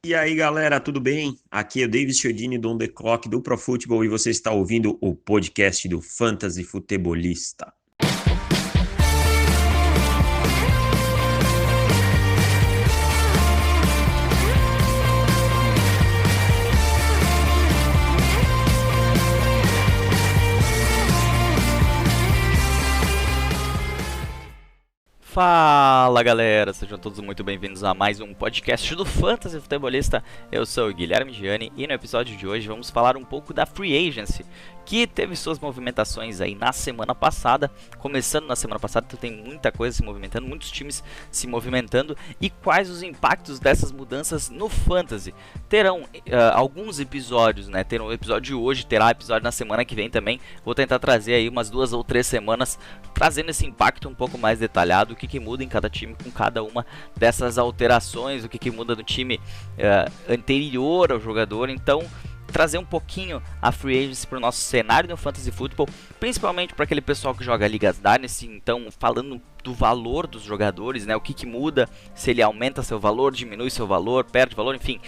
E aí, galera, tudo bem? Aqui é o David Chiodini do On The Clock do Pro Football e você está ouvindo o podcast do Fantasy Futebolista. Fala galera, sejam todos muito bem-vindos a mais um podcast do Fantasy Futebolista. Eu sou o Guilherme Gianni e no episódio de hoje vamos falar um pouco da Free Agency, que teve suas movimentações aí na semana passada. Começando na semana passada, então tem muita coisa se movimentando, muitos times se movimentando, e quais os impactos dessas mudanças no Fantasy. Terão alguns episódios, né? Terá um episódio hoje, terá episódio na semana que vem também. Vou tentar trazer aí umas 2 ou 3 semanas, trazendo esse impacto um pouco mais detalhado, o que muda em cada time com cada uma dessas alterações, o que muda no time anterior ao jogador. Então, trazer um pouquinho a Free Agency para o nosso cenário no Fantasy Football, principalmente para aquele pessoal que joga Ligas Dynasty. Então, falando do valor dos jogadores, né? O que muda, se ele aumenta seu valor, diminui seu valor, perde valor, enfim,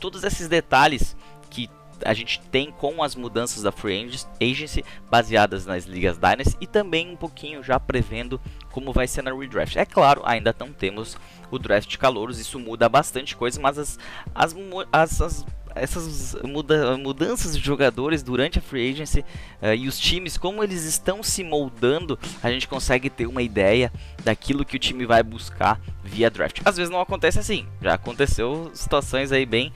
todos esses detalhes que a gente tem com as mudanças da Free Agency baseadas nas Ligas Dynasty, e também um pouquinho já prevendo como vai ser na Redraft. É claro, ainda não temos o draft de calouros, isso muda bastante coisa, mas essas mudanças de jogadores durante a Free Agency e os times, como eles estão se moldando, a gente consegue ter uma ideia daquilo que o time vai buscar via draft. Às vezes não acontece assim, já aconteceu situações aí bem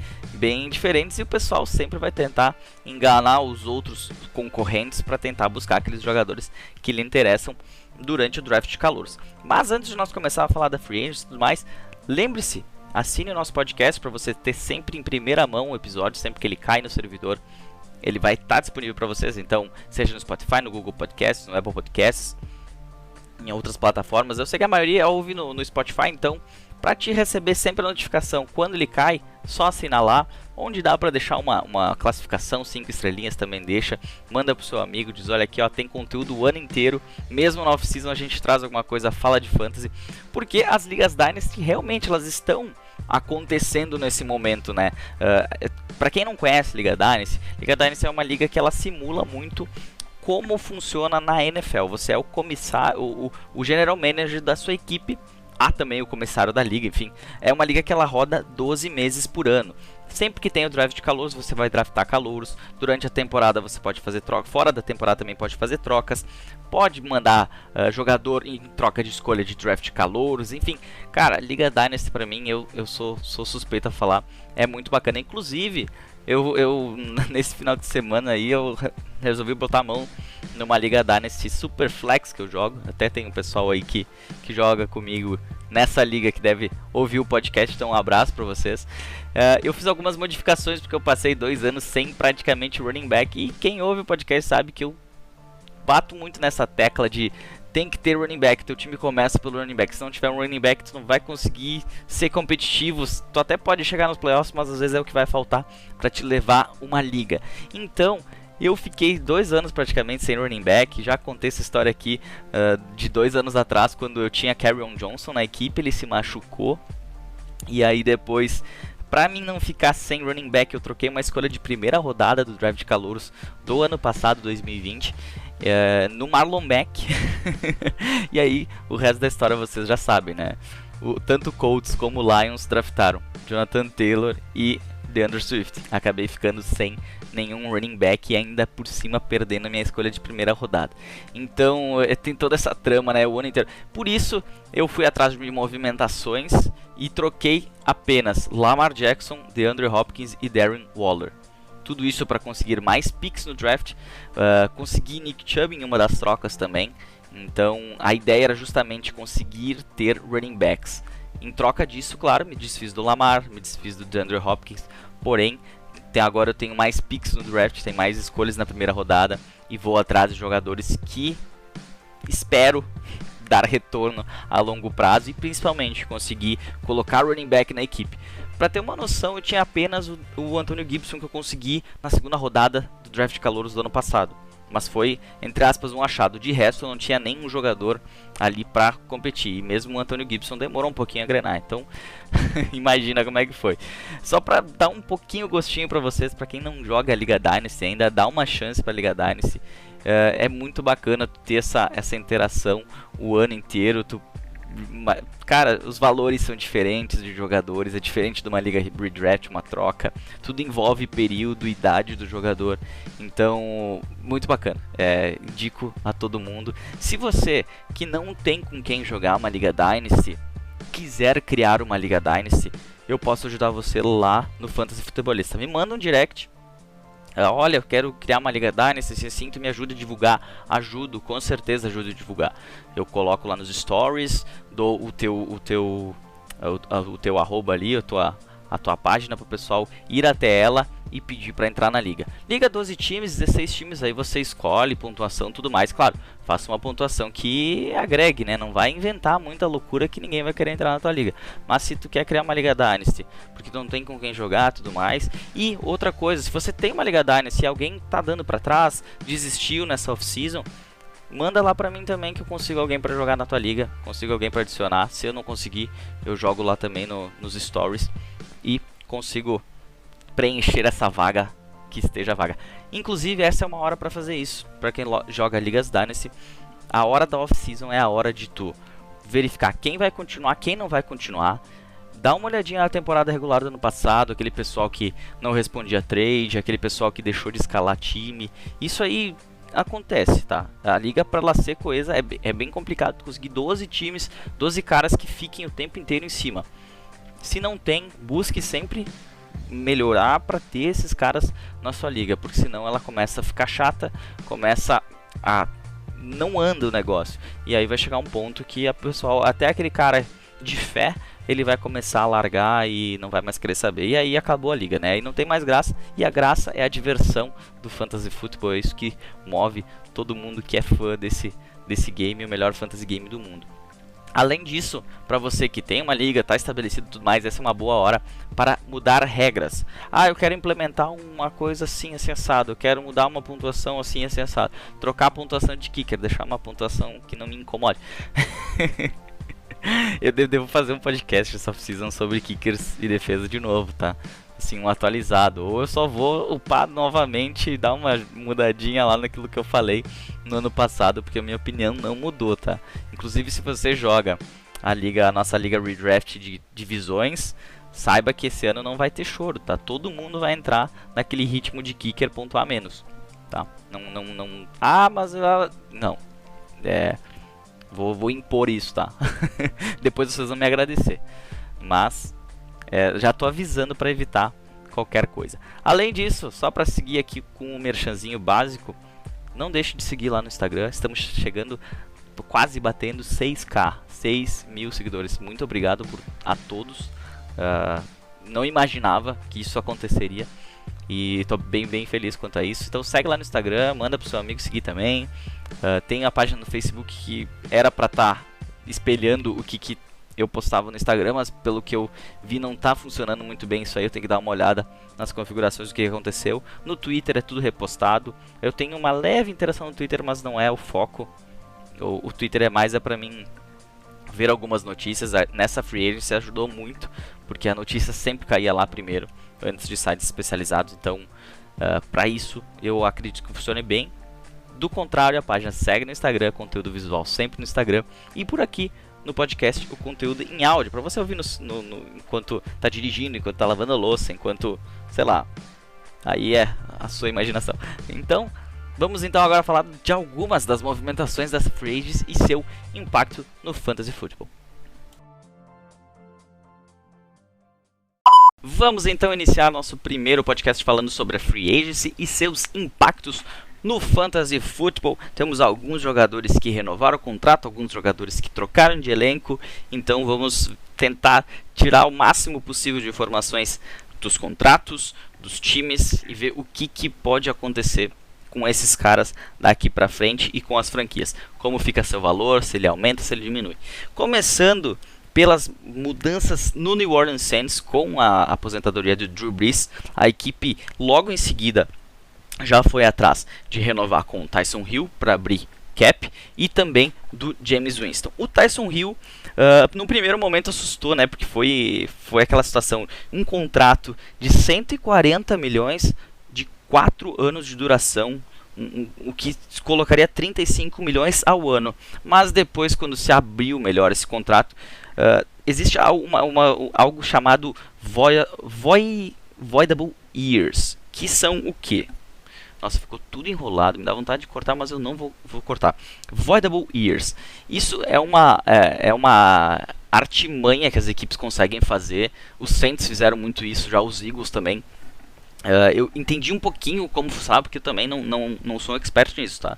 diferentes, e o pessoal sempre vai tentar enganar os outros concorrentes para tentar buscar aqueles jogadores que lhe interessam durante o draft de calouros. Mas antes de nós começar a falar da Free Agency e tudo mais, lembre-se, assine o nosso podcast para você ter sempre em primeira mão o episódio, sempre que ele cai no servidor, ele vai estar disponível para vocês. Então, seja no Spotify, no Google Podcasts, no Apple Podcasts, em outras plataformas. Eu sei que a maioria ouve no Spotify, então, para te receber sempre a notificação quando ele cai, só assinar lá. Onde dá para deixar uma classificação, 5 estrelinhas também deixa. Manda pro seu amigo, diz: olha aqui, ó, tem conteúdo o ano inteiro. Mesmo na off-season a gente traz alguma coisa, fala de fantasy. Porque as Ligas Dynasty realmente elas estão acontecendo nesse momento, né? Para quem não conhece Liga Dynasty é uma liga que ela simula muito como funciona na NFL. Você é o comissário, o general manager da sua equipe. Há também o comissário da liga, enfim. É uma liga que ela roda 12 meses por ano. Sempre que tem o draft de calouros, você vai draftar calouros. Durante a temporada você pode fazer troca. Fora da temporada também pode fazer trocas. Pode mandar jogador em troca de escolha de draft de calouros. Enfim, cara, Liga Dynasty pra mim, eu sou suspeito a falar. É muito bacana. Inclusive, eu nesse final de semana aí, eu resolvi botar a mão numa Liga Dynasty Super Flex que eu jogo. Até tem um pessoal aí que joga comigo nessa liga que deve ouvir o podcast, então um abraço pra vocês. Eu fiz algumas modificações porque eu passei 2 anos sem praticamente running back, e quem ouve o podcast sabe que eu bato muito nessa tecla de tem que ter running back, teu time começa pelo running back. Se não tiver um running back, tu não vai conseguir ser competitivo. Tu até pode chegar nos playoffs, mas às vezes é o que vai faltar para te levar uma liga. Então, eu fiquei 2 anos praticamente sem running back. Já contei essa história aqui de 2 anos atrás, quando eu tinha Kerryon Johnson na equipe, ele se machucou. E aí depois, pra mim não ficar sem running back, eu troquei uma escolha de primeira rodada do draft de calouros do ano passado, 2020, no Marlon Mack. E aí o resto da história vocês já sabem, né? Tanto Colts como Lions draftaram Jonathan Taylor e DeAndre Swift. Acabei ficando sem nenhum running back e ainda por cima perdendo a minha escolha de primeira rodada. Então tem toda essa trama, né, o ano inteiro. Por isso eu fui atrás de movimentações e troquei apenas Lamar Jackson, DeAndre Hopkins e Darren Waller. Tudo isso para conseguir mais picks no draft. Consegui Nick Chubb em uma das trocas também. Então a ideia era justamente conseguir ter running backs. Em troca disso, claro, me desfiz do Lamar, me desfiz do DeAndre Hopkins. Porém, agora eu tenho mais picks no draft, tenho mais escolhas na primeira rodada, e vou atrás de jogadores que espero dar retorno a longo prazo, e principalmente conseguir colocar running back na equipe. Para ter uma noção, eu tinha apenas o Antonio Gibson, que eu consegui na segunda rodada do draft de calouros do ano passado. mas foi, entre aspas, um achado. De resto, não tinha nenhum jogador ali para competir. E mesmo o Antonio Gibson demorou um pouquinho a engrenar. Então, imagina como é que foi. Só para dar um pouquinho gostinho para vocês, para quem não joga a Liga Dynasty ainda, dá uma chance para a Liga Dynasty. É muito bacana ter essa interação o ano inteiro. Cara, os valores são diferentes de jogadores, é diferente de uma liga redraft, uma troca. Tudo envolve período, idade do jogador. Então, muito bacana. Indico a todo mundo. Se você que não tem com quem jogar uma Liga Dynasty, quiser criar uma Liga Dynasty, eu posso ajudar você lá no Fantasy Futebolista. Me manda um direct. Olha, eu quero criar uma Liga Dynasty, se assim tu me ajuda a divulgar. Ajudo, com certeza ajudo a divulgar. Eu coloco lá nos stories, dou o teu arroba ali, a tua página para o pessoal ir até ela e pedir para entrar na liga. Liga 12 times, 16 times, aí você escolhe pontuação, tudo mais. Claro, faça uma pontuação que agregue, né? Não vai inventar muita loucura que ninguém vai querer entrar na tua liga. Mas se tu quer criar uma Liga Dynasty, porque tu não tem com quem jogar, tudo mais. E outra coisa, se você tem uma Liga Dynasty e alguém tá dando para trás, desistiu nessa off-season, manda lá pra mim também que eu consigo alguém pra jogar na tua liga, consigo alguém pra adicionar. Se eu não conseguir, eu jogo lá também nos stories e consigo preencher essa vaga que esteja vaga. Inclusive, essa é uma hora pra fazer isso. Pra quem joga Ligas Dynasty, a hora da off-season é a hora de tu verificar quem vai continuar, quem não vai continuar. Dá uma olhadinha na temporada regular do ano passado, aquele pessoal que não respondia trade, aquele pessoal que deixou de escalar time. Isso aí acontece, tá? A liga, para ela ser coesa, é bem complicado conseguir 12 times, 12 caras que fiquem o tempo inteiro em cima. Se não tem, busque sempre melhorar para ter esses caras na sua liga, porque senão ela começa a ficar chata, começa a não anda o negócio, e aí vai chegar um ponto que a pessoal, até aquele cara de fé, ele vai começar a largar e não vai mais querer saber, e aí acabou a liga, né? E não tem mais graça, e a graça é a diversão do Fantasy Football, é isso que move todo mundo que é fã desse game, o melhor Fantasy Game do mundo. Além disso, para você que tem uma liga, está estabelecido e tudo mais, essa é uma boa hora para mudar regras. Eu quero implementar uma coisa assim, assim, assado. Eu quero mudar uma pontuação assim, assim, assado. Trocar a pontuação de kicker, deixar uma pontuação que não me incomode. Eu devo fazer um podcast essa off-season sobre kickers e defesa de novo, tá? Assim, um atualizado. Ou eu só vou upar novamente e dar uma mudadinha lá naquilo que eu falei no ano passado, porque a minha opinião não mudou, tá? Inclusive, se você joga a nossa liga redraft de divisões, saiba que esse ano não vai ter choro, tá? Todo mundo vai entrar naquele ritmo de kicker pontuar menos, tá? Não. Mas não. Vou impor isso, tá? Depois vocês vão me agradecer. Mas já tô avisando para evitar qualquer coisa. Além disso, só para seguir aqui com um merchanzinho básico, não deixe de seguir lá no Instagram. Estamos chegando, quase batendo 6K, 6 mil seguidores. Muito obrigado a todos. Não imaginava que isso aconteceria e tô bem feliz quanto a isso. Então segue lá no Instagram, manda pro seu amigo seguir também. Tem a página no Facebook que era para estar espelhando o que eu postava no Instagram, mas pelo que eu vi não tá funcionando muito bem isso aí. Eu tenho que dar uma olhada nas configurações do que aconteceu. No Twitter é tudo repostado. Eu tenho uma leve interação no Twitter, mas não é o foco. O Twitter é mais para mim ver algumas notícias. Nessa Free Agency ajudou muito, porque a notícia sempre caía lá primeiro, antes de sites especializados. Então, para isso, eu acredito que funcione bem. Do contrário, a página segue no Instagram, conteúdo visual sempre no Instagram. E por aqui, no podcast, o conteúdo em áudio, para você ouvir enquanto tá dirigindo, enquanto tá lavando a louça, enquanto, sei lá, aí é a sua imaginação. Então, vamos então agora falar de algumas das movimentações das Free Agents e seu impacto no Fantasy Football. Vamos então iniciar nosso primeiro podcast falando sobre a Free Agency e seus impactos no Fantasy Football. Temos alguns jogadores que renovaram o contrato, alguns jogadores que trocaram de elenco. Então vamos tentar tirar o máximo possível de informações dos contratos, dos times e ver o que pode acontecer com esses caras daqui para frente e com as franquias. Como fica seu valor, se ele aumenta, se ele diminui. Começando pelas mudanças no New Orleans Saints com a aposentadoria de Drew Brees, a equipe logo em seguida já foi atrás de renovar com o Taysom Hill para abrir cap e também do Jameis Winston. O Taysom Hill no primeiro momento assustou, né? Porque foi aquela situação, um contrato de 140 milhões de 4 anos de duração, o que colocaria 35 milhões ao ano. Mas depois, quando se abriu melhor esse contrato, existe algo chamado voidable years, que são o quê? Nossa, ficou tudo enrolado, me dá vontade de cortar, mas eu não vou cortar. Voidable years. Isso é uma artimanha que as equipes conseguem fazer. Os Saints fizeram muito isso, já os Eagles também. Eu entendi um pouquinho como funcionava, porque eu também não sou um expert nisso, tá?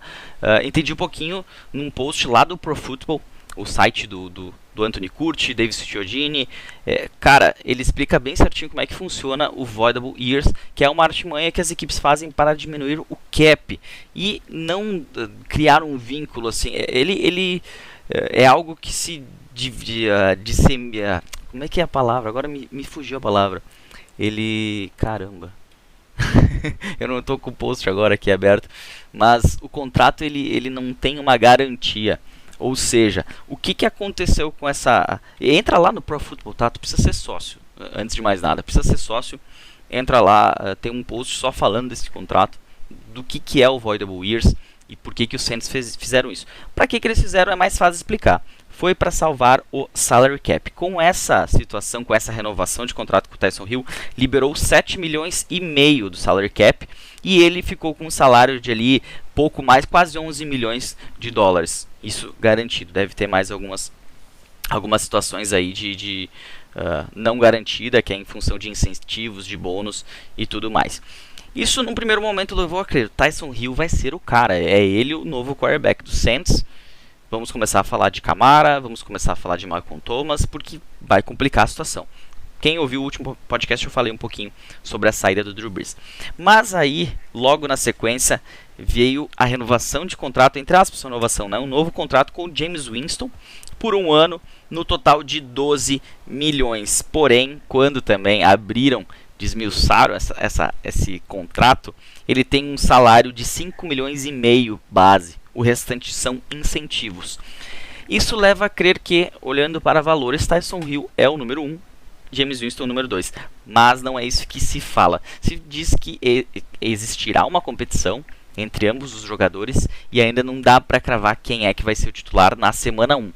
Entendi um pouquinho num post lá do Pro Football, o site do Anthony Curti, David Chiodini. Cara, ele explica bem certinho como é que funciona o Voidable Years, que é uma artimanha que as equipes fazem para diminuir o cap e não criar um vínculo assim. Ele é algo que se dissemina. Como é que é a palavra? Agora me fugiu a palavra. Caramba. Eu não estou com o post agora aqui aberto, mas o contrato ele não tem uma garantia. Ou seja, o que aconteceu com essa... Entra lá no Pro Football, tá? Tu precisa ser sócio, antes de mais nada. Precisa ser sócio, entra lá, tem um post só falando desse contrato, do que é o Voidable Years e por que os Saints fizeram isso. Para que eles fizeram é mais fácil explicar. Foi para salvar o salary cap. Com essa situação, com essa renovação de contrato com o Taysom Hill, liberou 7 milhões e meio do salary cap e ele ficou com um salário de ali pouco mais, quase 11 milhões de dólares. Isso garantido. Deve ter mais algumas situações aí de não garantida, que é em função de incentivos, de bônus e tudo mais. Isso, num primeiro momento, levou a crer. Taysom Hill vai ser o cara. É ele o novo quarterback do Saints. Vamos começar a falar de Kamara, vamos começar a falar de Malcolm Thomas, porque vai complicar a situação. Quem ouviu o último podcast, eu falei um pouquinho sobre a saída do Drew Brees. Mas aí, logo na sequência, veio a renovação de contrato, entre aspas, renovação, né? Um novo contrato com o Jameis Winston por um ano, no total de 12 milhões. Porém, quando também desmiuçaram esse contrato, ele tem um salário de 5 milhões e meio base. O restante são incentivos. Isso leva a crer que, olhando para valores, Taysom Hill é o número 1, Jameis Winston o número 2. Mas não é isso que se fala. Se diz que existirá uma competição entre ambos os jogadores e ainda não dá para cravar quem é que vai ser o titular na semana 1.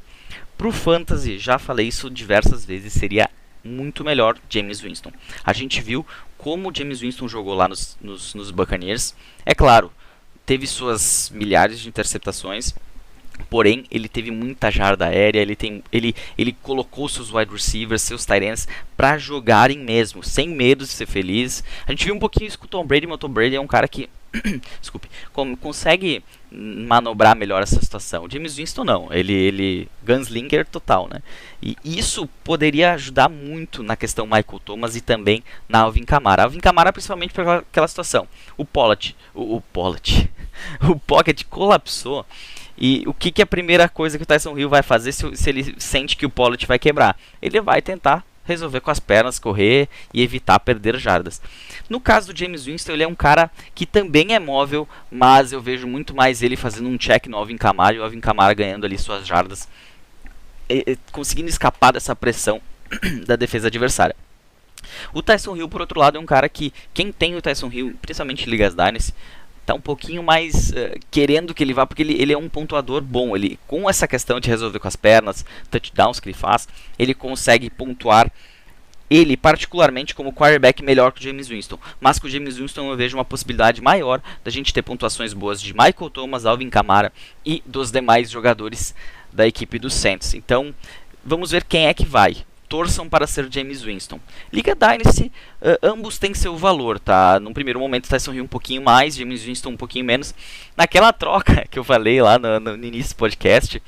Pro Fantasy, já falei isso diversas vezes, seria muito melhor Jameis Winston. A gente viu como o Jameis Winston jogou lá nos Buccaneers. É claro, teve suas milhares de interceptações, porém ele teve muita jarda aérea, ele colocou seus wide receivers, seus tight ends para jogarem mesmo, sem medo de ser feliz. A gente viu um pouquinho isso com o Tom Brady, mas o Tom Brady é um cara que desculpe, consegue manobrar melhor essa situação. O Jameis Winston não, ele gunslinger total, né? E isso poderia ajudar muito na questão Michael Thomas e também na Alvin Kamara. Alvin Kamara principalmente por aquela situação. O Pocket colapsou. E o que é a primeira coisa que o Taysom Hill vai fazer se ele sente que o Pollard vai quebrar? Ele vai tentar resolver com as pernas, correr e evitar perder jardas. No caso do Jameis Winston, ele é um cara que também é móvel, mas eu vejo muito mais ele fazendo um check no Alvin Kamara e o Alvin Kamara ganhando ali suas jardas, conseguindo escapar dessa pressão da defesa adversária. O Taysom Hill, por outro lado, é um cara que, quem tem o Taysom Hill, principalmente em Ligas Dynasty, tá um pouquinho mais querendo que ele vá, porque ele é um pontuador bom. Ele, com essa questão de resolver com as pernas, touchdowns que ele faz, ele consegue pontuar. Ele, particularmente, como quarterback melhor que o Jameis Winston. Mas com o Jameis Winston eu vejo uma possibilidade maior da gente ter pontuações boas de Michael Thomas, Alvin Kamara e dos demais jogadores da equipe do Saints. Então, vamos ver quem é que vai. Torçam para ser Jameis Winston. Liga Dynasty, ambos têm seu valor, tá? Num primeiro momento, Taysom Hill um pouquinho mais, Jameis Winston um pouquinho menos. Naquela troca que eu falei lá no início do podcast,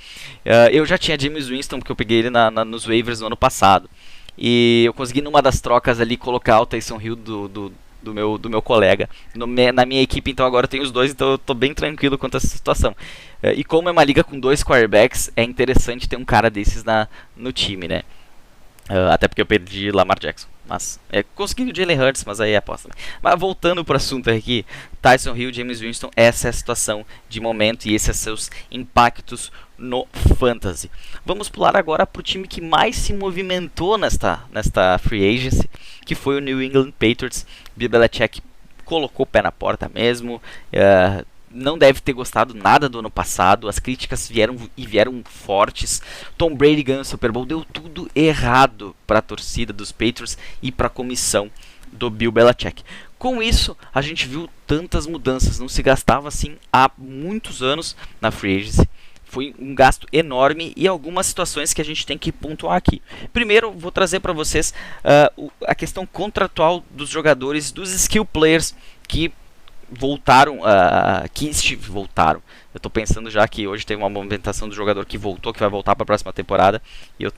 eu já tinha Jameis Winston, porque eu peguei ele nos waivers no ano passado. E eu consegui, numa das trocas ali, colocar o Taysom Hill do meu colega na minha equipe. Então agora eu tenho os dois, então eu tô bem tranquilo quanto a essa situação. E como é uma liga com 2 quarterbacks, é interessante ter um cara desses no time, né? Até porque eu perdi Lamar Jackson. Mas consegui o Jalen Hurts, mas aí é aposta. Mas voltando para o assunto aqui, Tyson Hill, James Winston, essa é a situação de momento e esses são seus impactos no Fantasy. Vamos pular agora para o time que mais se movimentou nesta Free Agency, que foi o New England Patriots. Bill Belichick colocou o pé na porta mesmo. Não deve ter gostado nada do ano passado. As críticas vieram fortes. Tom Brady ganhou o Super Bowl. Deu tudo errado para a torcida dos Patriots e para a comissão do Bill Belichick. Com isso, a gente viu tantas mudanças. Não se gastava assim há muitos anos na Free Agency. Foi um gasto enorme e algumas situações que a gente tem que pontuar aqui. Primeiro, vou trazer para vocês a questão contratual dos jogadores, dos skill players que voltaram. Eu tô pensando já que hoje teve uma movimentação do jogador que voltou, que vai voltar para a próxima temporada, e eu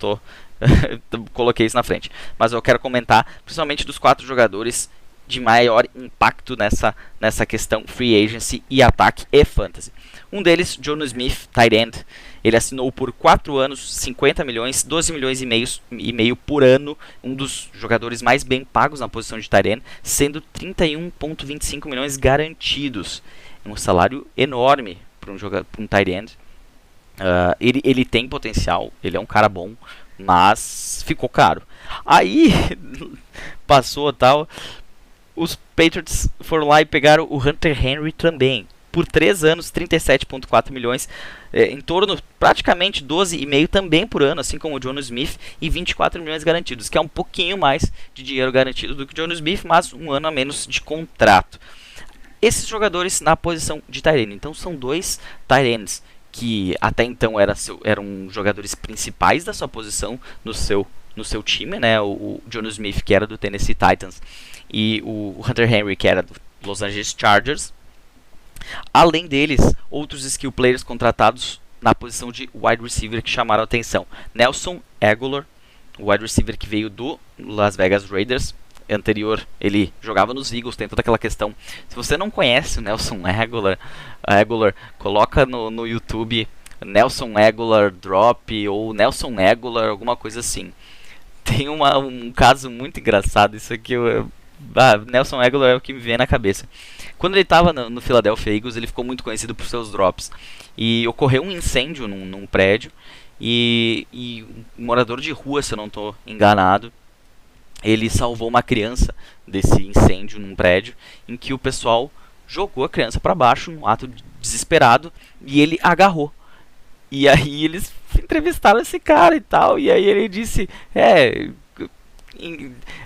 coloquei isso na frente. Mas eu quero comentar principalmente dos 4 jogadores de maior impacto nessa questão free agency e ataque e fantasy. Um deles, Jonnu Smith, tight end. Ele assinou por 4 anos, 50 milhões, 12 milhões e meio por ano, um dos jogadores mais bem pagos na posição de tight end, sendo 31,25 milhões garantidos. É um salário enorme para um tight end. Ele tem potencial, ele é um cara bom, mas ficou caro. Aí, passou tal, os Patriots foram lá e pegaram o Hunter Henry também. Por 3 anos, 37,4 milhões, em torno praticamente 12,5 também por ano, assim como o Jonnu Smith, e 24 milhões garantidos, que é um pouquinho mais de dinheiro garantido do que o Jonnu Smith, mas um ano a menos de contrato. Esses jogadores na posição de tight end, então são 2 tight ends que até então eram jogadores principais da sua posição no seu time, né? O Jonnu Smith, que era do Tennessee Titans, e o Hunter Henry, que era do Los Angeles Chargers. Além deles, outros skill players contratados na posição de wide receiver que chamaram a atenção. Nelson Agholor, o wide receiver que veio do Las Vegas Raiders. Anterior, ele jogava nos Eagles, tem toda aquela questão. Se você não conhece o Nelson Agholor, coloca no YouTube Nelson Agholor Drop ou Nelson Agholor, alguma coisa assim. Tem um caso muito engraçado, isso aqui Nelson Agholor é o que me vem na cabeça. Quando ele estava no Philadelphia Eagles, ele ficou muito conhecido por seus drops. E ocorreu um incêndio num prédio. E um morador de rua, se eu não estou enganado, ele salvou uma criança desse incêndio num prédio, em que o pessoal jogou a criança para baixo, num ato desesperado, e ele agarrou. E aí eles entrevistaram esse cara e tal, e aí ele disse,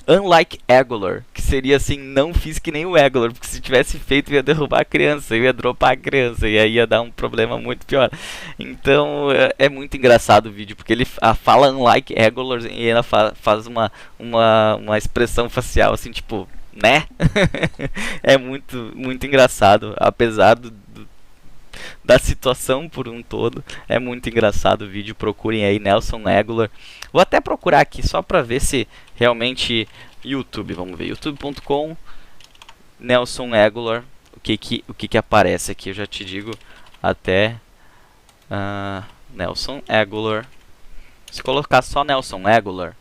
unlike Agholor, que seria assim, não fiz que nem o Agholor, porque se tivesse feito eu ia derrubar a criança, eu ia dropar a criança, e aí ia dar um problema muito pior. Então é muito engraçado o vídeo, porque ele fala unlike Agholor e ela faz uma expressão facial assim, tipo, né? É muito, muito engraçado, apesar da situação por um todo. É muito engraçado o vídeo, procurem aí Nelson Agholor. Vou até procurar aqui só pra ver se realmente YouTube, vamos ver, youtube.com Nelson Agholor, o que aparece aqui, eu já te digo até Nelson Agholor. Se colocar só Nelson Agholor,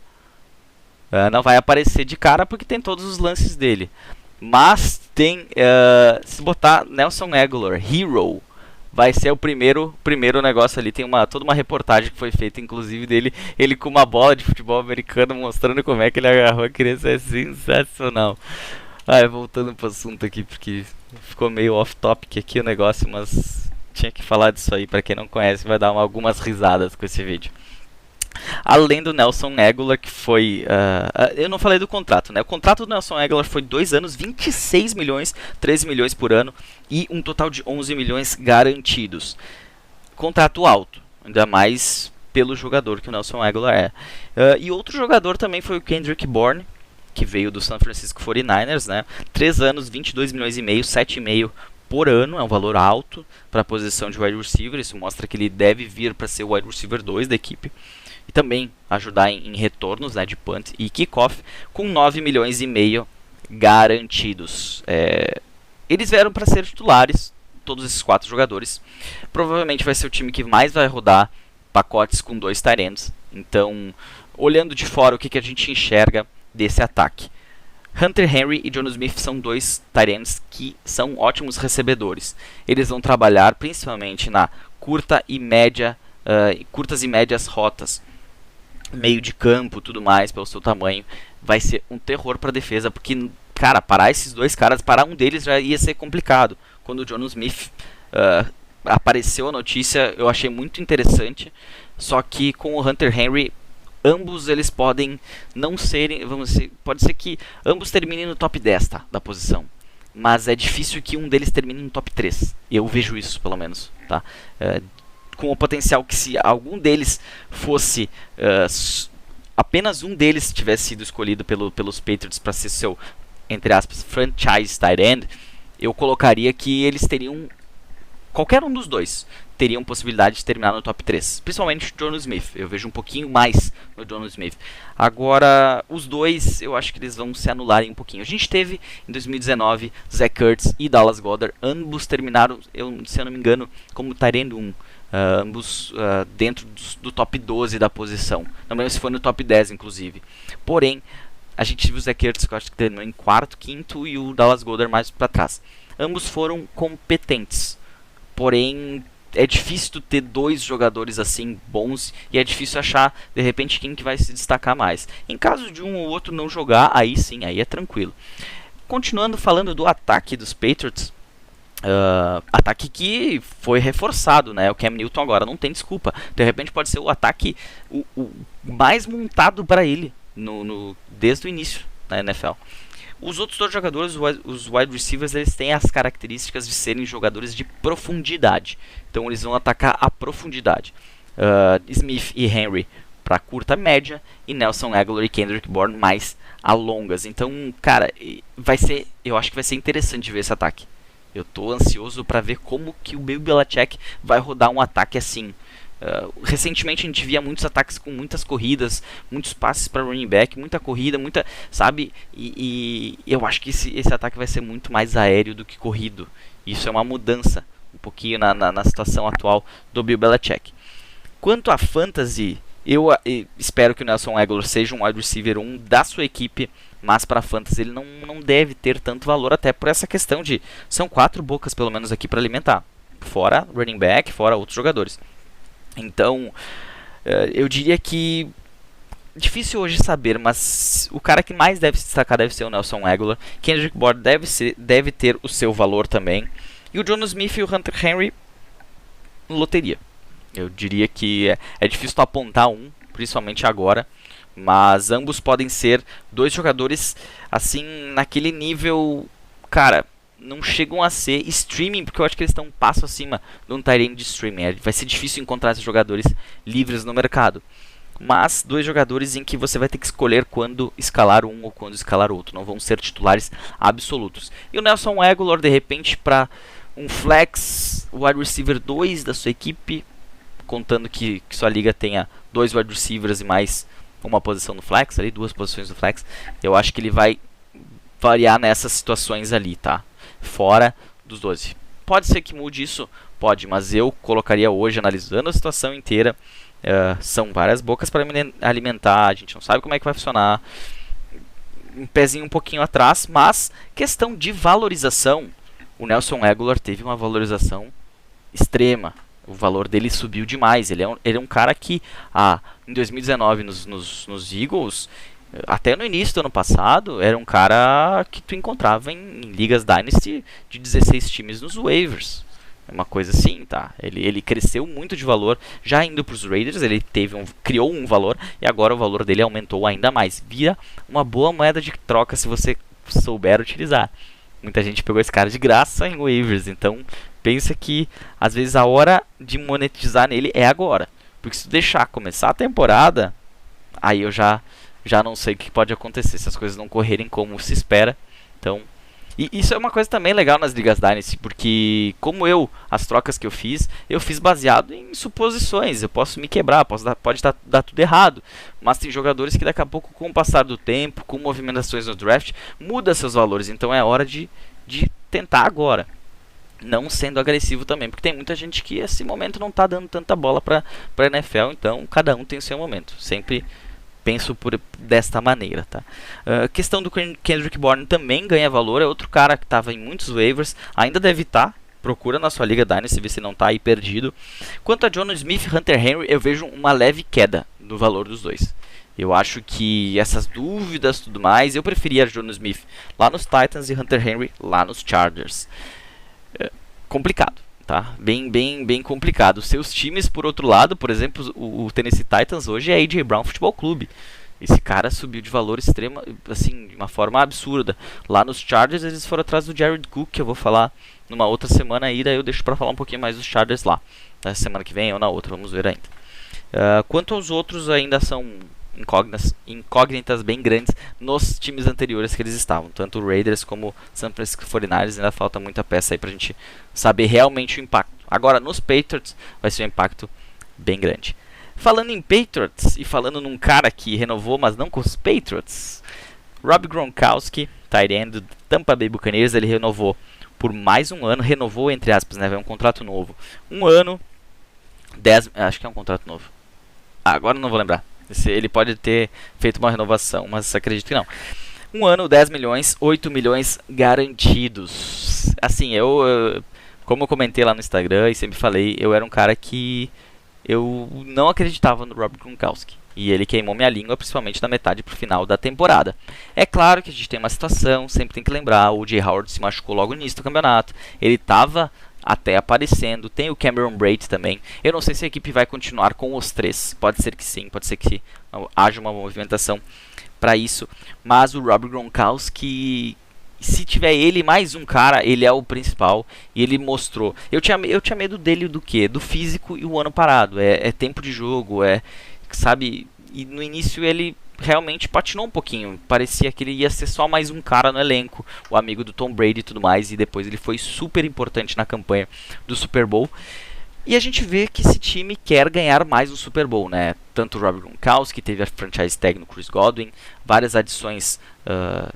não vai aparecer de cara porque tem todos os lances dele, mas tem, se botar Nelson Agholor Hero, vai ser o primeiro negócio ali. Tem toda uma reportagem que foi feita, inclusive, dele, ele com uma bola de futebol americano, mostrando como é que ele agarrou a criança. É sensacional. Voltando pro assunto aqui, porque ficou meio off-topic aqui o negócio, mas tinha que falar disso aí. Pra quem não conhece, vai dar algumas risadas com esse vídeo. Além do Nelson Agholor, que foi... eu não falei do contrato, né? O contrato do Nelson Agholor foi 2 anos, 26 milhões, 13 milhões por ano e um total de 11 milhões garantidos. Contrato alto, ainda mais pelo jogador que o Nelson Agholor é. E outro jogador também foi o Kendrick Bourne, que veio do San Francisco 49ers, né? 3 anos, 22 milhões e meio, 7,5 por ano, é um valor alto para a posição de wide receiver. Isso mostra que ele deve vir para ser o wide receiver 2 da equipe. E também ajudar em retornos, né, de punt e kickoff, com 9 milhões e meio garantidos. Eles vieram para ser titulares, todos esses 4 jogadores. Provavelmente vai ser o time que mais vai rodar pacotes com 2 tight ends. Então olhando de fora, o que a gente enxerga desse ataque? Hunter Henry e Jonnu Smith são dois tight ends que são ótimos recebedores. Eles vão trabalhar principalmente na curtas e médias rotas, meio de campo, tudo mais, pelo seu tamanho. Vai ser um terror para a defesa, porque, cara, parar esses dois caras, parar um deles já ia ser complicado. Quando o Jonnu Smith apareceu a notícia, eu achei muito interessante, só que com o Hunter Henry, ambos eles podem não serem, pode ser que ambos terminem no top 10, tá, da posição. Mas é difícil que um deles termine no top 3. Eu vejo isso, pelo menos, tá? Com o potencial que se algum deles fosse... apenas um deles tivesse sido escolhido pelos Patriots para ser seu, entre aspas, franchise tight end, eu colocaria que eles teriam... Qualquer um dos dois teriam possibilidade de terminar no top 3. Principalmente o Jonnu Smith. Eu vejo um pouquinho mais no Jonnu Smith. Agora, os dois, eu acho que eles vão se anularem um pouquinho. A gente teve, em 2019, Zach Ertz e Dallas Goedert. Ambos terminaram, se eu não me engano, como tight end 1. Ambos dentro do top 12 da posição. Não lembro se foi no top 10, inclusive. Porém, a gente viu o Zach Ertz, que eu acho que terminou em quarto, quinto, e o Dallas Goedert mais para trás. Ambos foram competentes. Porém, é difícil tu ter dois jogadores assim bons e é difícil achar, de repente, quem que vai se destacar mais. Em caso de um ou outro não jogar, aí sim, aí é tranquilo. Continuando falando do ataque dos Patriots, ataque que foi reforçado, né? O Cam Newton agora não tem desculpa. De repente pode ser o ataque o mais montado para ele desde o início da NFL. Os outros dois jogadores, os wide receivers, eles têm as características de serem jogadores de profundidade. Então eles vão atacar a profundidade. Smith e Henry para curta média e Nelson Agholor e Kendrick Bourne mais a longas. Então, cara, eu acho que vai ser interessante ver esse ataque. Eu tô ansioso para ver como que o Bill Belichick vai rodar um ataque assim. Recentemente a gente via muitos ataques com muitas corridas, muitos passes para running back, muita corrida, sabe? E eu acho que esse ataque vai ser muito mais aéreo do que corrido. Isso é uma mudança um pouquinho na situação atual do Bill Belichick. Quanto a fantasy, eu espero que o Nelson Agholor seja um wide receiver 1 da sua equipe, mas para fantasy ele não deve ter tanto valor, até por essa questão de são 4 bocas pelo menos aqui para alimentar, fora running back, fora outros jogadores. Então, eu diria que difícil hoje saber, mas o cara que mais deve se destacar deve ser o Nelson Agholor. Kendrick Bourne deve ter o seu valor também. E o Jonnu Smith e o Hunter Henry, loteria. Eu diria que é difícil apontar um, principalmente agora, mas ambos podem ser dois jogadores assim naquele nível, cara. Não chegam a ser streaming, porque eu acho que eles estão um passo acima de um tight end de streaming. Vai ser difícil encontrar esses jogadores livres no mercado. Mas dois jogadores em que você vai ter que escolher quando escalar um ou quando escalar outro. Não vão ser titulares absolutos. E o Nelson Agholor, de repente, para um flex wide receiver 2 da sua equipe, contando que sua liga tenha 2 wide receivers e mais uma posição no flex, ali, 2 posições no flex, eu acho que ele vai variar nessas situações ali, tá? Fora dos 12. Pode ser que mude isso? Pode, mas eu colocaria hoje, analisando a situação inteira, são várias bocas para alimentar, a gente não sabe como é que vai funcionar, um pezinho um pouquinho atrás, mas questão de valorização, o Nelson Agholor teve uma valorização extrema, o valor dele subiu demais, ele é um cara que em 2019 nos Eagles, até no início do ano passado, era um cara que tu encontrava em ligas Dynasty de 16 times nos waivers. É uma coisa assim, tá? Ele cresceu muito de valor, já indo para os Raiders, ele criou um valor e agora o valor dele aumentou ainda mais. Vira uma boa moeda de troca se você souber utilizar. Muita gente pegou esse cara de graça em waivers, então pensa que às vezes a hora de monetizar nele é agora. Porque se tu deixar começar a temporada, aí eu já não sei o que pode acontecer se as coisas não correrem como se espera. Então, e isso é uma coisa também legal nas ligas Dynasty, porque como as trocas que eu fiz baseado em suposições. Eu posso me quebrar, pode dar tudo errado, mas tem jogadores que daqui a pouco, com o passar do tempo, com movimentações no draft, muda seus valores. Então é hora de tentar agora, não sendo agressivo também, porque tem muita gente que nesse momento não está dando tanta bola para NFL. Então cada um tem o seu momento, sempre penso desta maneira, tá? Questão do Kendrick Bourne também ganha valor, é outro cara que estava em muitos waivers, ainda deve estar. Procura na sua Liga Dynasty, ver se não está aí perdido. Quanto a Jonnu Smith e Hunter Henry, eu vejo uma leve queda do valor dos dois. Eu acho que essas dúvidas e tudo mais, eu preferia Jonnu Smith lá nos Titans e Hunter Henry lá nos Chargers. Complicado, tá? Bem complicado. Seus times, por outro lado, por exemplo, o Tennessee Titans hoje é A.J. Brown Futebol Clube. Esse cara subiu de valor extremo, assim, de uma forma absurda. Lá nos Chargers eles foram atrás do Jared Cook, que eu vou falar numa outra semana aí, daí eu deixo pra falar um pouquinho mais dos Chargers lá. Na semana que vem ou na outra, vamos ver ainda. Quanto aos outros, ainda são incógnitas bem grandes nos times anteriores que eles estavam. Tanto o Raiders como o San Francisco 49ers, ainda falta muita peça aí pra gente saber realmente o impacto. Agora, nos Patriots, vai ser um impacto bem grande. Falando em Patriots, e falando num cara que renovou, mas não com os Patriots, Rob Gronkowski, tight end do Tampa Bay Buccaneers, ele renovou por mais um ano, renovou entre aspas, né, é um contrato novo. Um ano, 10, acho que é um contrato novo. Agora não vou lembrar. Ele pode ter feito uma renovação, mas acredito que não. Um ano, 10 milhões, 8 milhões garantidos. Assim, como eu comentei lá no Instagram e sempre falei, eu era um cara que eu não acreditava no Rob Gronkowski. E ele queimou minha língua, principalmente na metade pro final da temporada. É claro que a gente tem uma situação, sempre tem que lembrar, o Jay Howard se machucou logo no início do campeonato. Ele estava até aparecendo, tem o Cameron Brate também. Eu não sei se a equipe vai continuar com os três. Pode ser que sim, pode ser que haja uma movimentação para isso. Mas o Rob Gronkowski, se tiver ele mais um cara, ele é o principal. E ele mostrou. Eu tinha medo dele do quê? Do físico e o ano parado. É tempo de jogo, sabe? E no início ele realmente patinou um pouquinho. Parecia que ele ia ser só mais um cara no elenco, o amigo do Tom Brady e tudo mais. E depois ele foi super importante na campanha do Super Bowl. E a gente vê que esse time quer ganhar mais um Super Bowl, né? Tanto o Rob Gronkowski, teve a franchise tag no Chris Godwin, várias adições,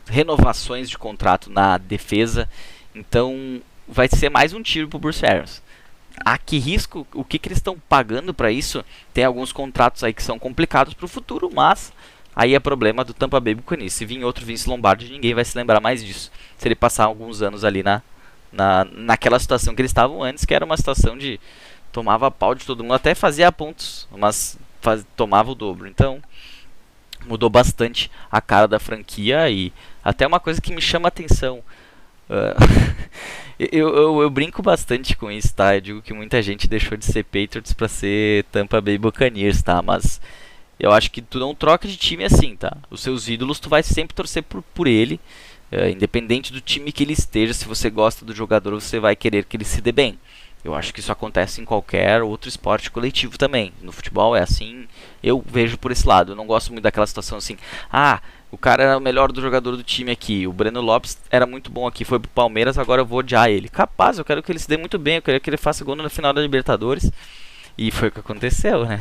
renovações de contrato na defesa. Então vai ser mais um tiro pro Bruce Arians. A que risco? O que eles estão pagando para isso? Tem alguns contratos aí que são complicados para o futuro, mas aí é problema do Tampa Bay Buccaneers. Se vir outro Vince Lombardi, ninguém vai se lembrar mais disso. Se ele passar alguns anos ali naquela situação que eles estavam antes, que era uma situação de tomava pau de todo mundo, até fazia pontos, mas tomava o dobro. Então mudou bastante a cara da franquia. E até uma coisa que me chama a atenção, eu brinco bastante com isso, tá? Eu digo que muita gente deixou de ser Patriots pra ser Tampa Bay Buccaneers, tá? Mas eu acho que tu não troca de time assim, tá? Os seus ídolos, tu vai sempre torcer por ele, independente do time que ele esteja. Se você gosta do jogador, você vai querer que ele se dê bem. Eu acho que isso acontece em qualquer outro esporte coletivo também. No futebol é assim, eu vejo por esse lado. Eu não gosto muito daquela situação assim, o cara era o melhor do jogador do time aqui, o Breno Lopes era muito bom aqui, foi pro Palmeiras, agora eu vou odiar ele. Capaz, eu quero que ele se dê muito bem, eu quero que ele faça gol na final da Libertadores. E foi o que aconteceu, né?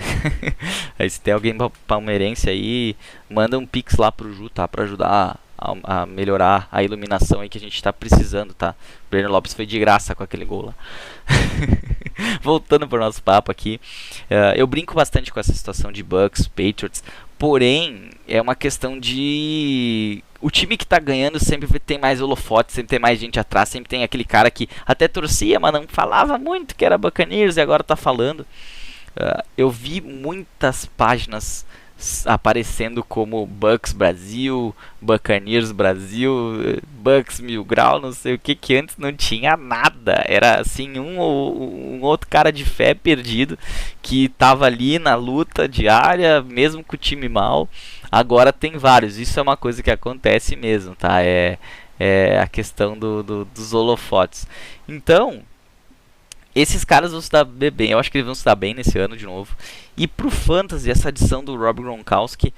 Aí se tem alguém palmeirense aí, manda um pix lá pro Ju, tá? Pra ajudar a melhorar a iluminação aí que a gente tá precisando, tá? O Breno Lopes foi de graça com aquele gol lá. Voltando pro nosso papo aqui, eu brinco bastante com essa situação de Bucks, Patriots, porém é uma questão de o time que tá ganhando sempre tem mais holofote, sempre tem mais gente atrás, sempre tem aquele cara que até torcia, mas não falava muito que era Buccaneers e agora tá falando. Eu vi muitas páginas aparecendo como Bucks Brasil, Buccaneers Brasil, Bucks Mil Grau, não sei o que antes não tinha nada. Era assim um outro cara de fé perdido que tava ali na luta diária, mesmo com o time mal. Agora tem vários. Isso é uma coisa que acontece mesmo, tá? É a questão dos holofotes. Então, esses caras vão se dar bem. Eu acho que eles vão se dar bem nesse ano de novo. E pro Fantasy, essa adição do Rob Gronkowski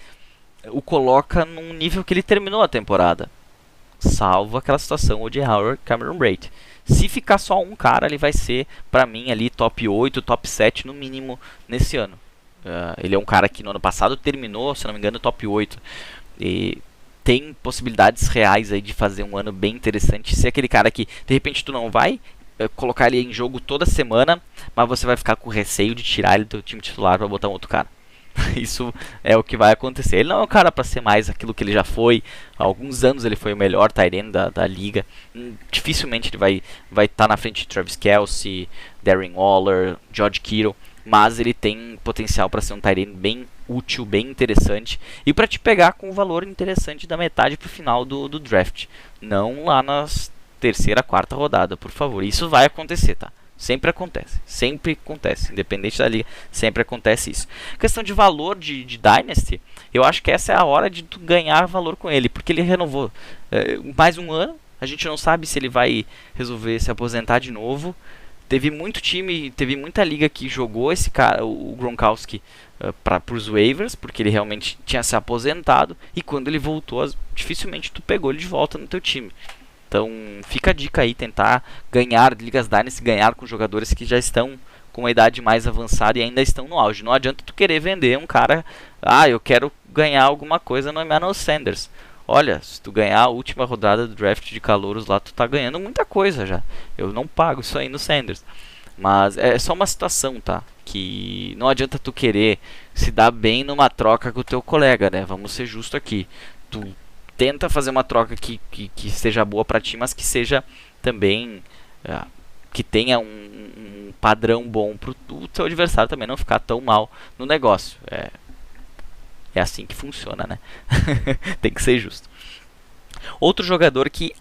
o coloca num nível que ele terminou a temporada. Salvo aquela situação, o Jay Howard, Cameron Brate. Se ficar só um cara, ele vai ser, pra mim, ali top 8, top 7 no mínimo nesse ano. Ele é um cara que no ano passado terminou, se não me engano, top 8. E tem possibilidades reais aí de fazer um ano bem interessante. Se é aquele cara que, de repente, tu não vai colocar ele em jogo toda semana, mas você vai ficar com receio de tirar ele do time titular para botar um outro cara. Isso é o que vai acontecer. Ele não é um cara para ser mais aquilo que ele já foi. Há alguns anos ele foi o melhor tight end da liga. Dificilmente ele vai estar na frente de Travis Kelce, Darren Waller, George Kittle. Mas ele tem potencial para ser um tight end bem útil, bem interessante. E para te pegar com um valor interessante da metade para o final do draft. Não lá na terceira, quarta rodada, por favor. Isso vai acontecer, tá? Sempre acontece, independente da liga, sempre acontece isso. Questão de valor de Dynasty, eu acho que essa é a hora de tu ganhar valor com ele, porque ele renovou mais um ano, a gente não sabe se ele vai resolver se aposentar de novo. Teve muito time, teve muita liga que jogou esse cara, o Gronkowski, para os waivers, porque ele realmente tinha se aposentado, e quando ele voltou, dificilmente tu pegou ele de volta no teu time. Então fica a dica aí, tentar ganhar ligas Dynasty, ganhar com jogadores que já estão com uma idade mais avançada e ainda estão no auge. Não adianta tu querer vender um cara, eu quero ganhar alguma coisa no Emmanuel Sanders. Olha, se tu ganhar a última rodada do draft de calouros lá, tu tá ganhando muita coisa já. Eu não pago isso aí no Sanders. Mas é só uma situação, tá? Que não adianta tu querer se dar bem numa troca com o teu colega, né? Vamos ser justos aqui. Tu tenta fazer uma troca que seja boa para ti, mas que seja também que tenha um padrão bom para o teu adversário também não ficar tão mal no negócio. É assim que funciona, né? Tem que ser justo. Outro jogador que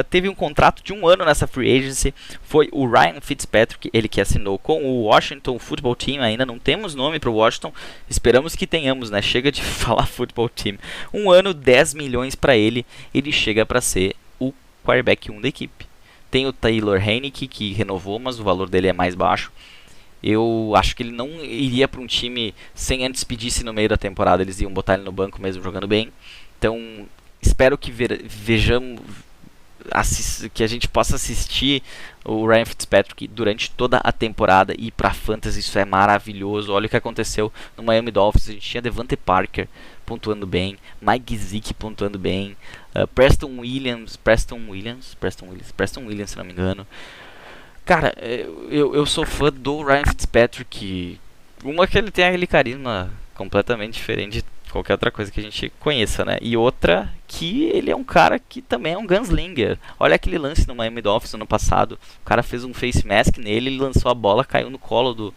teve um contrato de 1 ano nessa free agency foi o Ryan Fitzpatrick, ele que assinou com o Washington Football Team. Ainda não temos nome para o Washington, esperamos que tenhamos, né? Chega de falar Football Team. 1 ano, 10 milhões para ele, ele chega para ser o quarterback 1 da equipe. Tem o Taylor Heinicke, que renovou, mas o valor dele é mais baixo. Eu acho que ele não iria para um time sem antes pedisse no meio da temporada, eles iam botar ele no banco mesmo jogando bem. Então espero que vejamos, que a gente possa assistir o Ryan Fitzpatrick durante toda a temporada e para fantasy isso é maravilhoso. Olha o que aconteceu no Miami Dolphins, a gente tinha Devante Parker pontuando bem, Mike Gesicki pontuando bem, Preston Williams, se não me engano. Cara, eu sou fã do Ryan Fitzpatrick. Uma que ele tem aquele carisma completamente diferente de qualquer outra coisa que a gente conheça, né? E outra que ele é um cara que também é um gunslinger. Olha aquele lance no Miami Dolphins no ano passado. O cara fez um face mask nele, ele lançou a bola, caiu no colo do...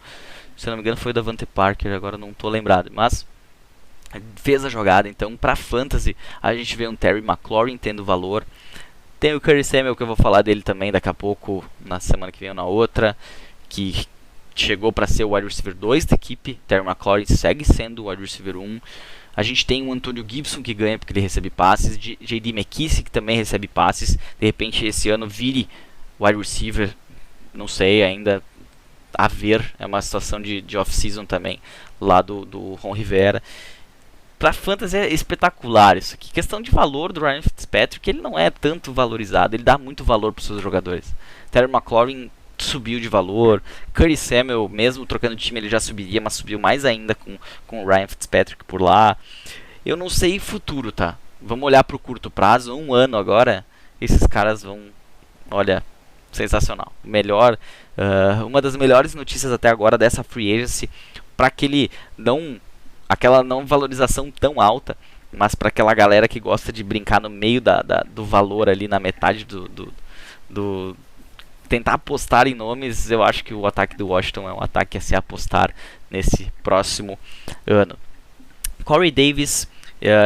Se não me engano foi o Devante Parker, agora não tô lembrado. Mas fez a jogada. Então pra fantasy a gente vê um Terry McLaurin tendo valor. Tem o Curtis Samuel, que eu vou falar dele também daqui a pouco, na semana que vem ou na outra, que chegou para ser o wide receiver 2 da equipe. Terry McLaurin segue sendo o wide receiver 1. A gente tem o Antonio Gibson, que ganha porque ele recebe passes. J.D. McKissick, que também recebe passes. De repente, esse ano, vire wide receiver. Não sei, ainda a ver. É uma situação de off-season também, lá do Ron Rivera. Pra fantasy é espetacular isso aqui. Questão de valor do Ryan Fitzpatrick, ele não é tanto valorizado, ele dá muito valor para os seus jogadores. Terry McLaurin subiu de valor, Curtis Samuel, mesmo trocando de time, ele já subiria, mas subiu mais ainda com o Ryan Fitzpatrick por lá. Eu não sei futuro, tá? Vamos olhar para o curto prazo, 1 ano agora, esses caras vão, olha, sensacional. Melhor, uma das melhores notícias até agora dessa free agency, para aquela não valorização tão alta, mas para aquela galera que gosta de brincar no meio do valor ali, na metade do tentar apostar em nomes. Eu acho que o ataque do Washington é um ataque a se apostar nesse próximo ano. Corey Davis,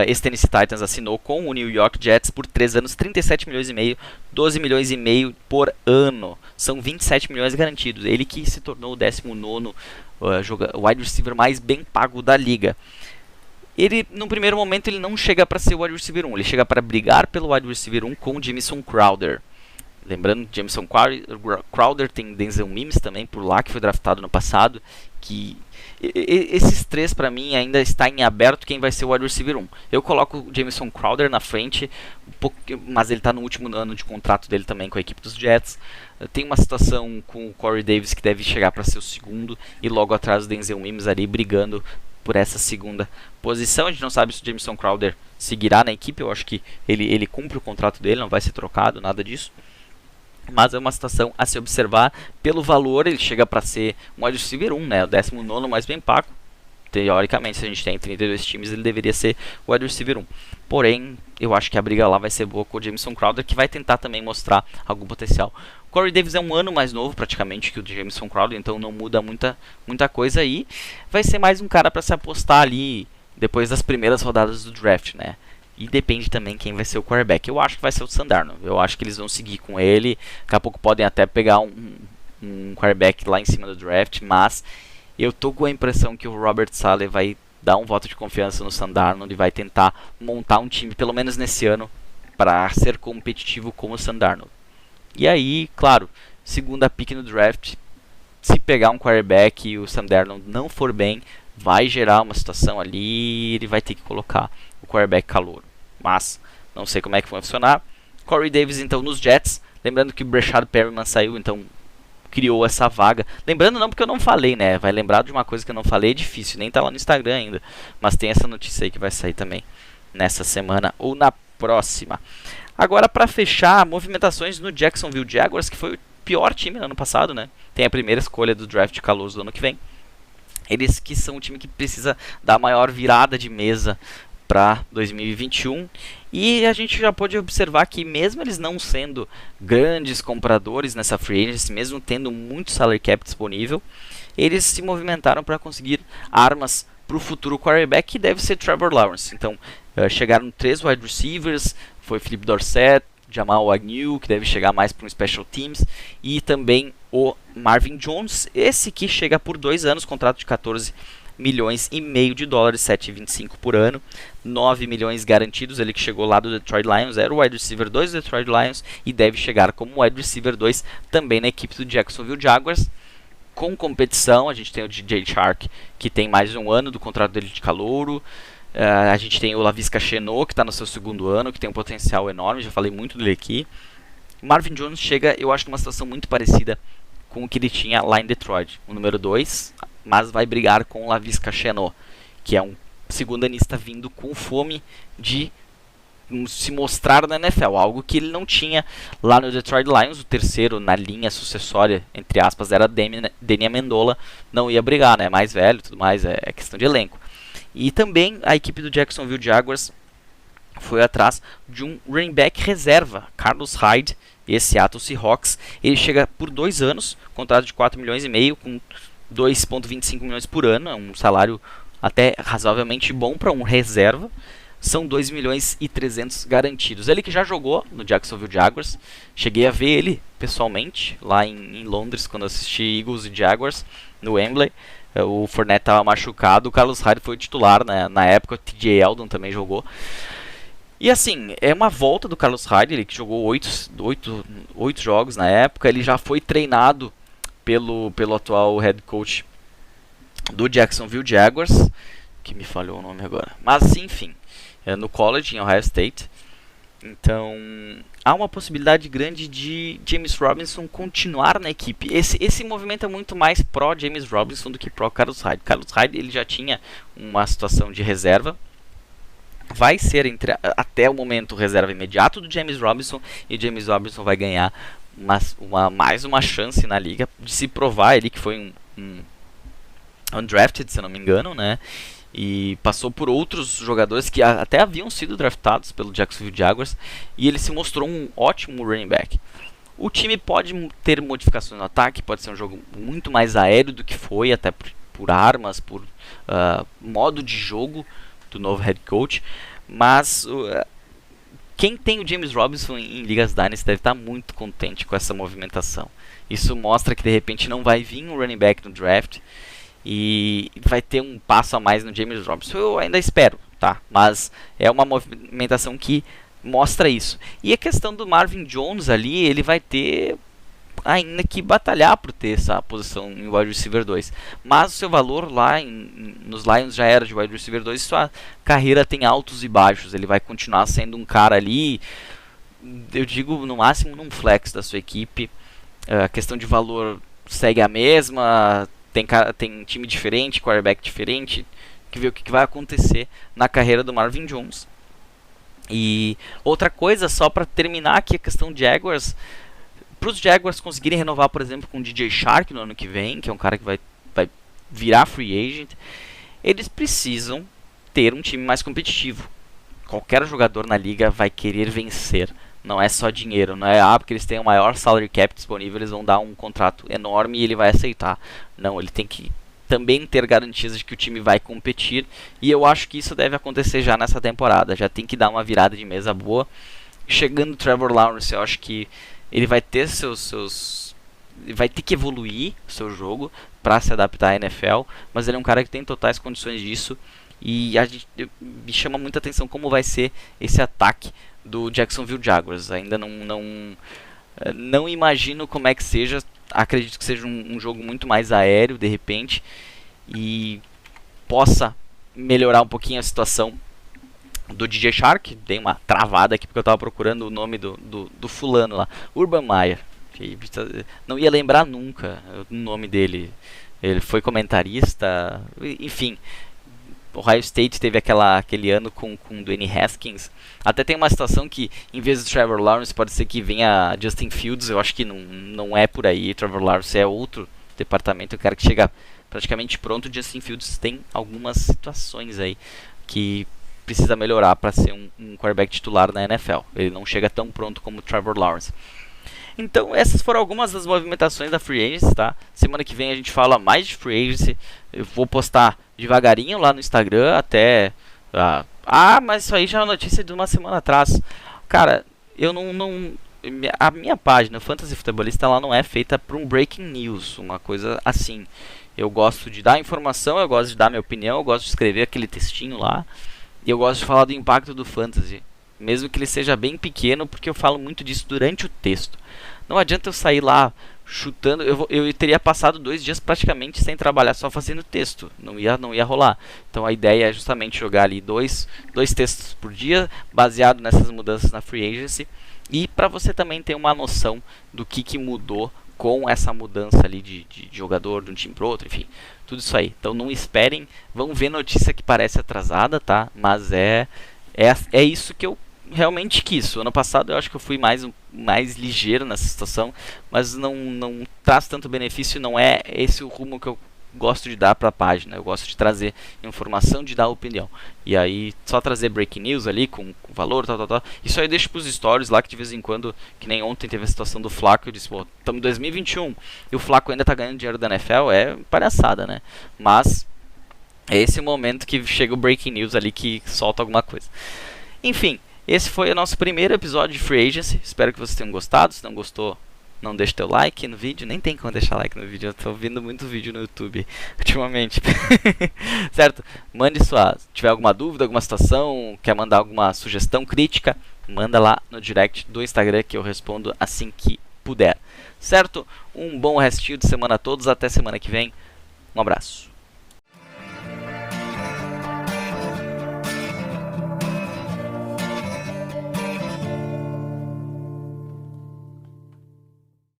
ex-Tennessee Titans, assinou com o New York Jets por 3 anos, 37 milhões e meio, 12 milhões e meio por ano. São 27 milhões garantidos. Ele que se tornou o 19º wide receiver mais bem pago da liga. Ele, no primeiro momento, ele não chega para ser o wide receiver 1, ele chega para brigar pelo wide receiver 1 com o Jamison Crowder. Lembrando, Jamison Crowder tem Denzel Mims também por lá, que foi draftado no passado. Que esses três, para mim, ainda está em aberto quem vai ser o wide receiver 1. Eu coloco o Jamison Crowder na frente, mas ele está no último ano de contrato dele também com a equipe dos Jets. Tem uma situação com o Corey Davis que deve chegar para ser o segundo, e logo atrás o Denzel Mims ali brigando por essa segunda posição. A gente não sabe se o Jamison Crowder seguirá na equipe. Eu acho que ele cumpre o contrato dele, não vai ser trocado, nada disso. Mas é uma situação a se observar. Pelo valor, ele chega para ser um wide receiver 1, né? O 19º mais bem pago. teoricamente, se a gente tem 32 times, ele deveria ser o wide receiver 1. Porém, eu acho que a briga lá vai ser boa com o Jamison Crowder, que vai tentar também mostrar algum potencial. O Corey Davis é um ano mais novo praticamente que o Jamison Crowder, então não muda muita coisa aí. Vai ser mais um cara para se apostar ali depois das primeiras rodadas do draft, né? E depende também quem vai ser o quarterback. Eu acho que vai ser o Sam Darnold. Eu acho que eles vão seguir com ele. Daqui a pouco podem até pegar um quarterback lá em cima do draft, mas eu tô com a impressão que o Robert Saleh vai dar um voto de confiança no Sam Darnold e vai tentar montar um time, pelo menos nesse ano, para ser competitivo com o Sam Darnold. E aí, claro, segunda pick no draft, se pegar um quarterback e o Sam Darnold não for bem, vai gerar uma situação ali e ele vai ter que colocar o quarterback calouro. Mas não sei como é que vai funcionar. Corey Davis então nos Jets, lembrando que o Breshad Perriman saiu, então criou essa vaga. Lembrando não porque eu não falei, né? Vai lembrar de uma coisa que eu não falei, é difícil, nem tá lá no Instagram ainda. Mas tem essa notícia aí que vai sair também nessa semana ou na próxima. Agora para fechar, movimentações no Jacksonville Jaguars, que foi o pior time no ano passado, né? Tem a primeira escolha do draft caloso do ano que vem. Eles que são um time que precisa dar a maior virada de mesa para 2021, e a gente já pode observar que mesmo eles não sendo grandes compradores nessa free agency, mesmo tendo muito salary cap disponível, eles se movimentaram para conseguir armas para o futuro quarterback, que deve ser Trevor Lawrence. Então chegaram 3 wide receivers, foi Philip Dorsett, Jamal Agnew, que deve chegar mais para um special teams, e também o Marvin Jones, esse que chega por 2 anos, contrato de 14 milhões e meio de dólares, 7,25 por ano, 9 milhões garantidos. Ele que chegou lá do Detroit Lions, era o wide receiver 2 do Detroit Lions e deve chegar como wide receiver 2 também na equipe do Jacksonville Jaguars. Com competição, a gente tem o DJ Chark, que tem mais um ano do contrato dele de calouro. A gente tem o Laviska Shenault, que está no seu 2º ano, que tem um potencial enorme, já falei muito dele aqui. Marvin Jones chega, eu acho, numa situação muito parecida com o que ele tinha lá em Detroit, o número 2, mas vai brigar com o Laviska Shenault, que é um segundo-anista vindo com fome de se mostrar na NFL, algo que ele não tinha lá no Detroit Lions. O terceiro na linha sucessória, entre aspas, era Danny Amendola, não ia brigar, né? Mais velho e tudo mais, é questão de elenco. E também a equipe do Jacksonville Jaguars foi atrás de um running back reserva, Carlos Hyde, esse Seattle Seahawks. Ele chega por 2 anos, contrato de 4 milhões e meio, com 2,25 milhões por ano, é um salário até razoavelmente bom para um reserva. São 2 milhões e 300 garantidos. Ele que já jogou no Jacksonville Jaguars, cheguei a ver ele pessoalmente lá em Londres quando assisti Eagles e Jaguars no Wembley. O Fournette estava machucado, o Carlos Hyde foi titular, né? Na época, o TJ Eldon também jogou. E assim, é uma volta do Carlos Hyde, ele que jogou 8 jogos na época. Ele já foi treinado pelo atual head coach do Jacksonville Jaguars, que me falhou o nome agora, mas enfim, no college em Ohio State. Então há uma possibilidade grande de James Robinson continuar na equipe. Esse movimento é muito mais pró James Robinson do que pró Carlos Hyde. Carlos Hyde ele já tinha uma situação de reserva, vai ser até o momento reserva imediato do James Robinson, e James Robinson vai ganhar mais uma chance na liga de se provar. Ele que foi um undrafted, se não me engano, né? E passou por outros jogadores que até haviam sido draftados pelo Jacksonville Jaguars, e ele se mostrou um ótimo running back. O time pode ter modificações no ataque, pode ser um jogo muito mais aéreo do que foi, até por armas, por modo de jogo do novo head coach, mas quem tem o James Robinson em Ligas Dynasty deve estar muito contente com essa movimentação. Isso mostra que de repente não vai vir um running back no draft e vai ter um passo a mais no James Robinson. Eu ainda espero, tá? Mas é uma movimentação que mostra isso. E a questão do Marvin Jones ali, ele vai ter ainda que batalhar por ter essa posição em wide receiver 2. Mas o seu valor lá nos Lions já era de wide receiver 2. Sua carreira tem altos e baixos. Ele vai continuar sendo um cara ali, eu digo no máximo num flex da sua equipe. A questão de valor segue a mesma. Tem time diferente, quarterback diferente. Que ver o que vai acontecer na carreira do Marvin Jones. E outra coisa, só para terminar aqui a questão de Jaguars. Para os Jaguars conseguirem renovar, por exemplo, com o DJ Chark no ano que vem, que é um cara que vai virar free agent, eles precisam ter um time mais competitivo. Qualquer jogador na liga vai querer vencer. Não é só dinheiro, não é porque eles têm o maior salary cap disponível, eles vão dar um contrato enorme e ele vai aceitar. Não, ele tem que também ter garantias de que o time vai competir, e eu acho que isso deve acontecer já nessa temporada. Já tem que dar uma virada de mesa boa. Chegando o Trevor Lawrence, eu acho que ele vai ter vai ter que evoluir o seu jogo para se adaptar à NFL, mas ele é um cara que tem totais condições disso, e me chama muita atenção como vai ser esse ataque do Jacksonville Jaguars. Ainda não imagino como é que seja. Acredito que seja um jogo muito mais aéreo de repente, e possa melhorar um pouquinho a situação do DJ Shark. Dei uma travada aqui porque eu estava procurando o nome do fulano lá, Urban Meyer. Não ia lembrar nunca o nome dele. Ele foi comentarista, enfim. Ohio State teve aquele ano com Dwayne Haskins. Até tem uma situação que, em vez de Trevor Lawrence, pode ser que venha Justin Fields. Eu acho que não é por aí. Trevor Lawrence é outro departamento. O cara que chega praticamente pronto. Justin Fields tem algumas situações aí que precisa melhorar para ser um quarterback titular na NFL. Ele não chega tão pronto como o Trevor Lawrence. Então essas foram algumas das movimentações da Free Agency, tá? Semana que vem a gente fala mais de Free Agency. Eu vou postar devagarinho lá no Instagram até... mas isso aí já é uma notícia de uma semana atrás. Cara, eu a minha página, Fantasy Futebolista, ela não é feita para um breaking news, uma coisa assim. Eu gosto de dar informação, eu gosto de dar minha opinião, eu gosto de escrever aquele textinho lá. E eu gosto de falar do impacto do Fantasy, mesmo que ele seja bem pequeno, porque eu falo muito disso durante o texto. Não adianta eu sair lá chutando. Eu teria passado 2 dias praticamente sem trabalhar, só fazendo texto. Não ia rolar. Então a ideia é justamente jogar ali dois textos por dia, baseado nessas mudanças na Free Agency. E para você também ter uma noção do que mudou com essa mudança ali de jogador de um time para outro, enfim. Tudo isso aí. Então não esperem. Vão ver notícia que parece atrasada, tá? Mas é isso que eu realmente quis. O ano passado eu acho que eu fui mais ligeiro nessa situação, mas não traz tanto benefício. Não é esse o rumo que eu gosto de dar para a página. Eu gosto de trazer informação, de dar opinião. E aí só trazer breaking news ali com valor, tal. Isso aí eu deixo para os stories lá, que de vez em quando, que nem ontem teve a situação do Flaco. Eu disse, pô, estamos em 2021 e o Flaco ainda tá ganhando dinheiro da NFL. É palhaçada, né? Mas é esse momento que chega o breaking news ali, que solta alguma coisa. Enfim, esse foi o nosso primeiro episódio de Free Agency. Espero que vocês tenham gostado. Se não gostou, não deixe teu like no vídeo. Nem tem como deixar like no vídeo. Eu tô vendo muito vídeo no YouTube ultimamente. Certo? Mande se tiver alguma dúvida, alguma situação, quer mandar alguma sugestão, crítica, manda lá no direct do Instagram que eu respondo assim que puder. Certo? Um bom restinho de semana a todos. Até semana que vem. Um abraço.